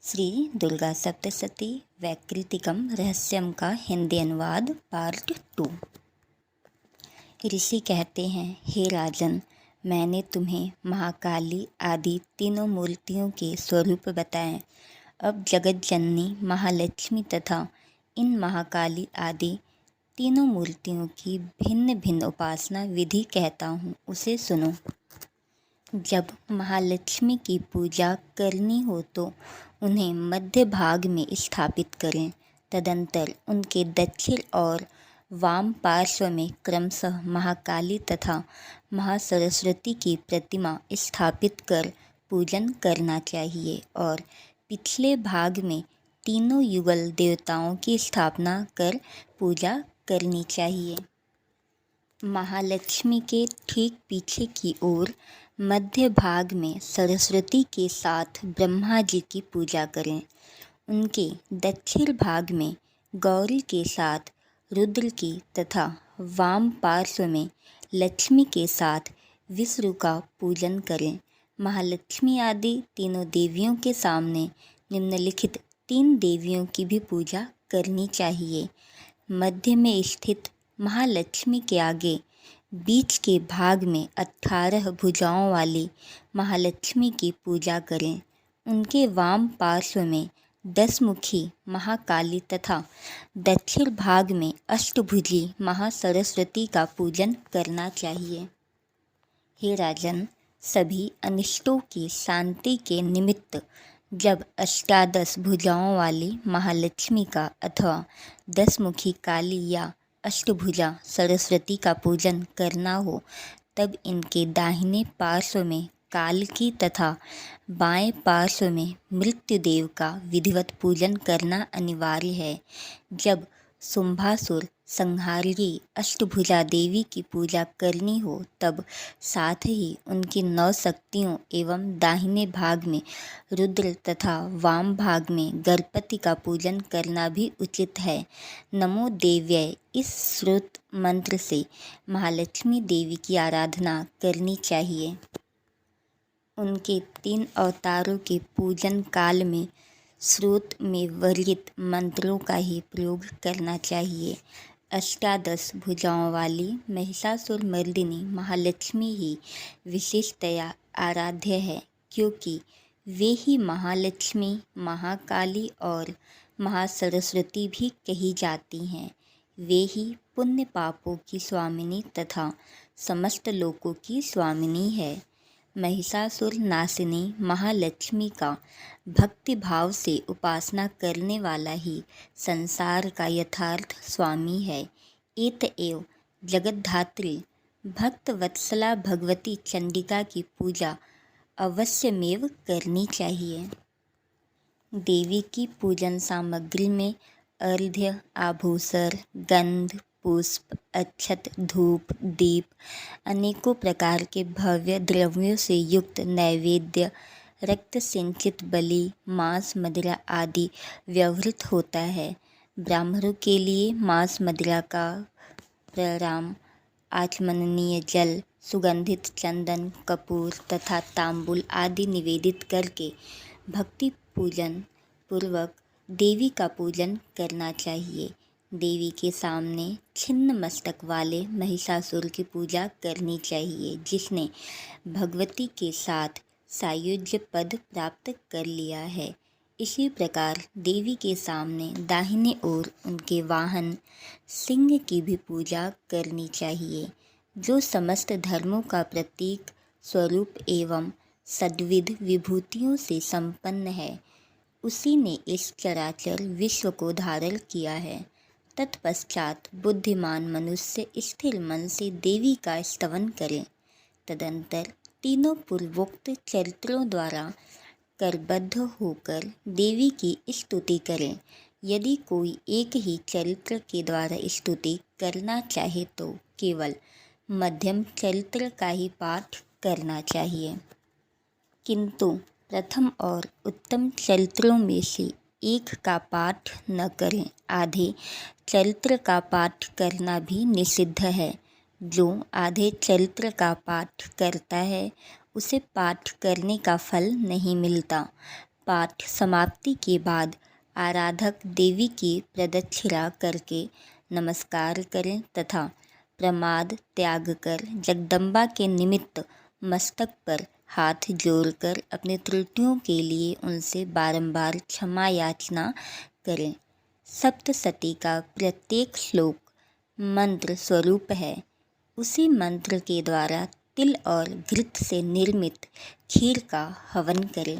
श्री दुर्गा सप्तशती वैकृतिकम रहस्यम का हिंदी अनुवाद पार्ट 2। ऋषि कहते हैं, हे राजन, मैंने तुम्हें महाकाली आदि तीनों मूर्तियों के स्वरूप बताए। अब जगत जननी महालक्ष्मी तथा इन महाकाली आदि तीनों मूर्तियों की भिन्न भिन्न उपासना विधि कहता हूँ, उसे सुनो। जब महालक्ष्मी की पूजा करनी हो तो उन्हें मध्य भाग में स्थापित करें। तदंतर उनके दक्षिण और वाम पार्श्व में क्रमशः महाकाली तथा महासरस्वती की प्रतिमा स्थापित कर पूजन करना चाहिए और पिछले भाग में तीनों युगल देवताओं की स्थापना कर पूजा करनी चाहिए। महालक्ष्मी के ठीक पीछे की ओर मध्य भाग में सरस्वती के साथ ब्रह्मा जी की पूजा करें। उनके दक्षिण भाग में गौरी के साथ रुद्र की तथा वाम पार्श्व में लक्ष्मी के साथ विष्णु का पूजन करें। महालक्ष्मी आदि तीनों देवियों के सामने निम्नलिखित तीन देवियों की भी पूजा करनी चाहिए। मध्य में स्थित महालक्ष्मी के आगे बीच के भाग में 18 भुजाओं वाली महालक्ष्मी की पूजा करें। उनके वाम पार्श्व में 10 मुखी महाकाली तथा दक्षिण भाग में अष्टभुजी महासरस्वती का पूजन करना चाहिए। हे राजन, सभी अनिष्टों की शांति के निमित्त जब 18 भुजाओं वाली महालक्ष्मी का अथवा 10 मुखी काली या अष्टभुजा सरस्वती का पूजन करना हो, तब इनके दाहिने पार्श्व में कालकी तथा बाएं पार्श्व में मृत्युदेव का विधिवत पूजन करना अनिवार्य है। जब शुंभासुर संहारिणी अष्टभुजा देवी की पूजा करनी हो, तब साथ ही उनकी 9 शक्तियों एवं दाहिने भाग में रुद्र तथा वाम भाग में गणपति का पूजन करना भी उचित है। नमो देव्यै इस श्रुत मंत्र से महालक्ष्मी देवी की आराधना करनी चाहिए। उनके 3 अवतारों के पूजन काल में श्रुत में वर्णित मंत्रों का ही प्रयोग करना चाहिए। 18 भुजाओं वाली महिषासुरमर्दिनी महालक्ष्मी ही विशेषतया आराध्य है, क्योंकि वे ही महालक्ष्मी, महाकाली और महासरस्वती भी कही जाती हैं। वे ही पुण्य पापों की स्वामिनी तथा समस्त लोकों की स्वामिनी है। महिषासुर नाशिनी महालक्ष्मी का भक्ति भाव से उपासना करने वाला ही संसार का यथार्थ स्वामी है। एतएव जगद्धात्री भक्त वत्सला भगवती चंडिका की पूजा अवश्यमेव करनी चाहिए। देवी की पूजन सामग्री में अर्घ्य, आभूषण, गंध, पुष्प, अक्षत, धूप, दीप, अनेकों प्रकार के भव्य द्रव्यों से युक्त नैवेद्य, रक्त सिंचित बलि, मांस, मदिरा आदि व्यवहृत होता है। ब्राह्मणों के लिए मांस, मदिरा का प्रणाम, आचमनीय जल, सुगंधित चंदन, कपूर तथा तांबूल आदि निवेदित करके भक्ति पूजन पूर्वक देवी का पूजन करना चाहिए। देवी के सामने छिन्न मस्तक वाले महिषासुर की पूजा करनी चाहिए, जिसने भगवती के साथ सायुज्य पद प्राप्त कर लिया है। इसी प्रकार देवी के सामने दाहिने ओर उनके वाहन सिंह की भी पूजा करनी चाहिए, जो समस्त धर्मों का प्रतीक स्वरूप एवं सद्विध विभूतियों से संपन्न है। उसी ने इस चराचर विश्व को धारण किया है। तत्पश्चात बुद्धिमान मनुष्य स्थिर मन से देवी का स्तवन करें। तदंतर तीनों पूर्वोक्त चरित्रों द्वारा करबद्ध होकर देवी की स्तुति करें। यदि कोई एक ही चरित्र के द्वारा स्तुति करना चाहे तो केवल मध्यम चरित्र का ही पाठ करना चाहिए, किंतु प्रथम और उत्तम चरित्रों में से एक का पाठ न करें। आधे चरित्र का पाठ करना भी निषिद्ध है। जो आधे चरित्र का पाठ करता है, उसे पाठ करने का फल नहीं मिलता। पाठ समाप्ति के बाद आराधक देवी की प्रदक्षिणा करके नमस्कार करें तथा प्रमाद त्याग कर जगदम्बा के निमित्त मस्तक पर हाथ जोड़कर अपनी त्रुटियों के लिए उनसे बारंबार क्षमा याचना करें। सप्तसती का प्रत्येक श्लोक मंत्र स्वरूप है। उसी मंत्र के द्वारा तिल और घृत से निर्मित खीर का हवन करें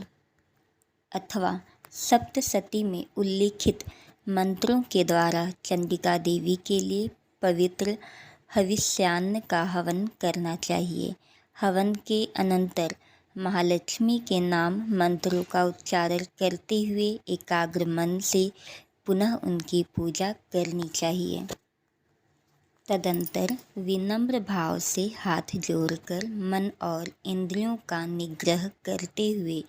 अथवा सप्तसती में उल्लिखित मंत्रों के द्वारा चंडिका देवी के लिए पवित्र हविष्यान्न का हवन करना चाहिए। हवन के अनंतर महालक्ष्मी के नाम मंत्रों का उच्चारण करते हुए एकाग्र मन से पुनः उनकी पूजा करनी चाहिए। तदंतर विनम्र भाव से हाथ जोड़कर मन और इंद्रियों का निग्रह करते हुए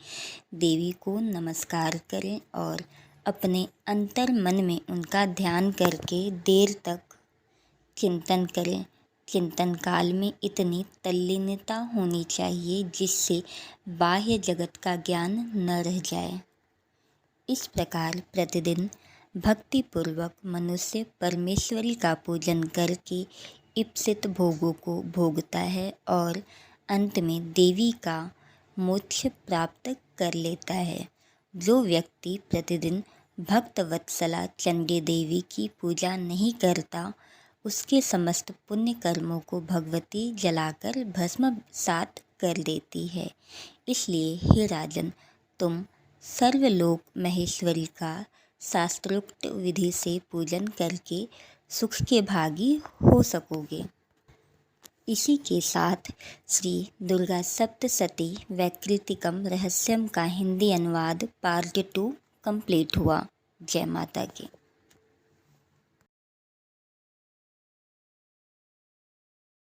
देवी को नमस्कार करें और अपने अंतर मन में उनका ध्यान करके देर तक चिंतन करें। चिंतन काल में इतनी तल्लीनता होनी चाहिए जिससे बाह्य जगत का ज्ञान न रह जाए। इस प्रकार प्रतिदिन भक्तिपूर्वक मनुष्य परमेश्वरी का पूजन करके इप्सित भोगों को भोगता है और अंत में देवी का मोक्ष प्राप्त कर लेता है। जो व्यक्ति प्रतिदिन भक्त वत्सला चंडी देवी की पूजा नहीं करता उसके समस्त पुण्य कर्मों को भगवती जलाकर भस्मसात कर देती है। इसलिए हे राजन, तुम सर्वलोक महेश्वरी का शास्त्रोक्त विधि से पूजन करके सुख के भागी हो सकोगे। इसी के साथ श्री दुर्गा सप्तसती वैकृतिकम रहस्यम का हिंदी अनुवाद पार्ट 2 कंप्लीट हुआ। जय माता की।